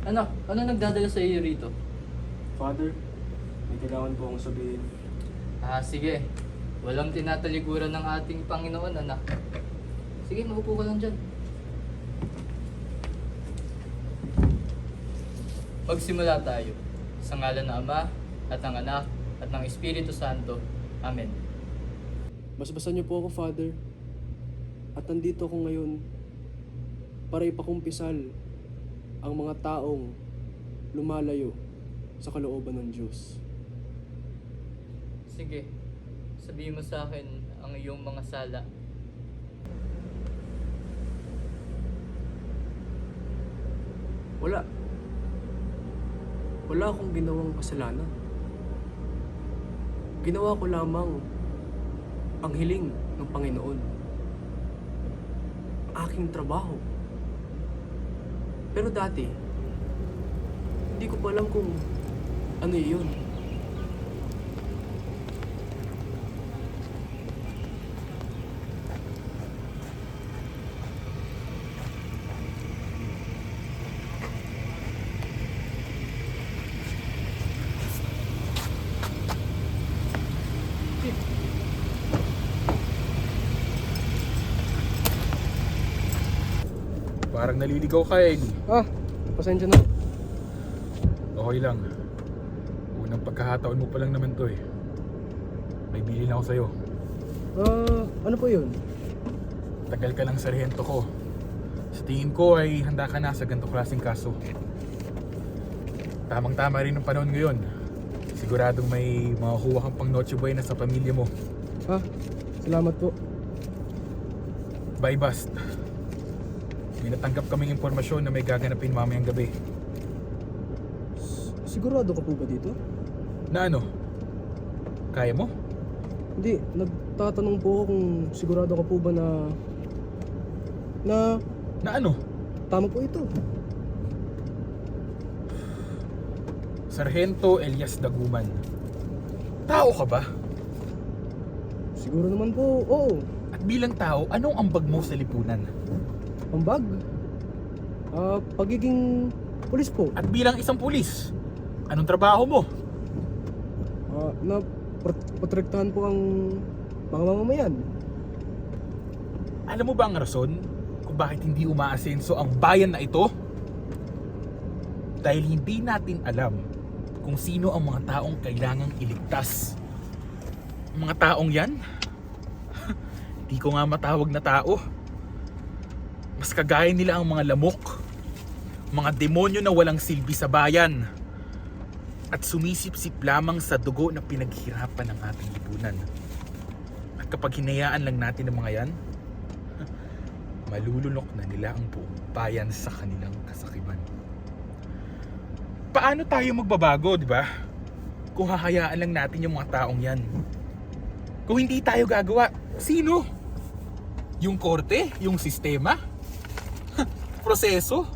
Anak, ano nagdadala sa iyo rito? Father, may kailangan po akong sabihin. Sige. Walang tinatalikuran ng ating Panginoon, anak. Sige, maupo ka lang dyan. Magsimula tayo. Sa ngalan ng Ama, at ng Anak, at ng Espiritu Santo. Amen. Basbasan niyo po ako, Father. At nandito ako ngayon para ipakumpisal ang mga taong lumalayo sa kalooban ng Diyos. Sige, sabihin mo sa akin ang iyong mga sala. Wala. Wala akong ginawang kasalanan. Ginawa ko lamang ang hiling ng Panginoon. Aking trabaho. Pero dati, hindi ko pa alam kung ano yun. Parang naliligaw ka, Eddie. Pasensya na. Okay lang. Unang pagkahataon mo pa lang naman to eh. May bilin ako sa'yo. Ano po yun? Tagal ka lang sarhento ko. Sa tingin ko ay handa ka na sa ganito klaseng kaso. Tamang-tama rin ang panahon ngayon. Siguradong may makakuha kang pang Noche Buena sa pamilya mo. Salamat po. Bye, Bast. May natanggap kaming impormasyon na may gaganapin mamayang gabi. Sigurado ka po ba dito? Na ano? Kaya mo? Hindi, nagtatanong po ako kung sigurado ka po ba na Na ano? tama po ito. Sargento Elias Daguman. Tao ka ba? Siguro naman po, oo. At bilang tao, anong ambag mo sa lipunan? Ambag? Pagiging pulis po. At bilang isang pulis, anong trabaho mo? Na protektahan po ang mga mamamayan. Alam mo ba ang rason kung bakit hindi umaasenso ang bayan na ito? Dahil hindi natin alam kung sino ang mga taong kailangang iligtas. Ang mga taong yan, di ko nga matawag na tao. Mas kagaya nila ang mga lamok, mga demonyo na walang silbi sa bayan, at sumisip-sip lamang sa dugo na pinaghirapan ng ating lipunan. At kapag hinayaan lang natin ang mga yan, malulunok na nila ang buong bayan sa kanilang kasakiman. Paano tayo magbabago, di ba? Kung hahayaan lang natin yung mga taong yan. Kung hindi tayo gagawa, sino? Yung korte? Yung sistema? Proseso?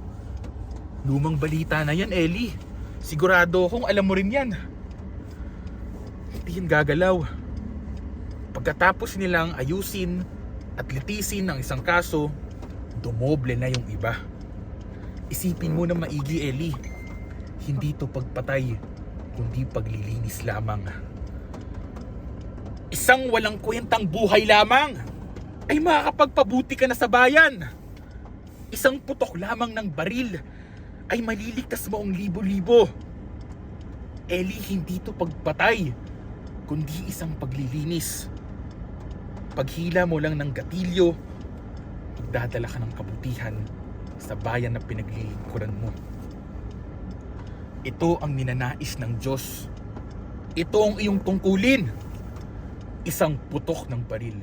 Lumang balita na yan, Ellie. Sigurado akong alam mo rin yan. Hindi yan gagalaw. Pagkatapos nilang ayusin at litisin ng isang kaso, dumoble na yung iba. Isipin mo na maigi, Ellie. Hindi to pagpatay, kundi paglilinis lamang. Isang walang kwentang buhay lamang ay makakapagpabuti ka na sa bayan. Isang putok lamang ng baril ay maliligtas mo ang libo-libo. Ellie, hindi to pagpatay, kundi isang paglilinis. Paghila mo lang ng gatilyo, magdadala ka ng kabutihan sa bayan na pinaglilingkuran mo. Ito ang ninanais ng Diyos. Ito ang iyong tungkulin. Isang putok ng baril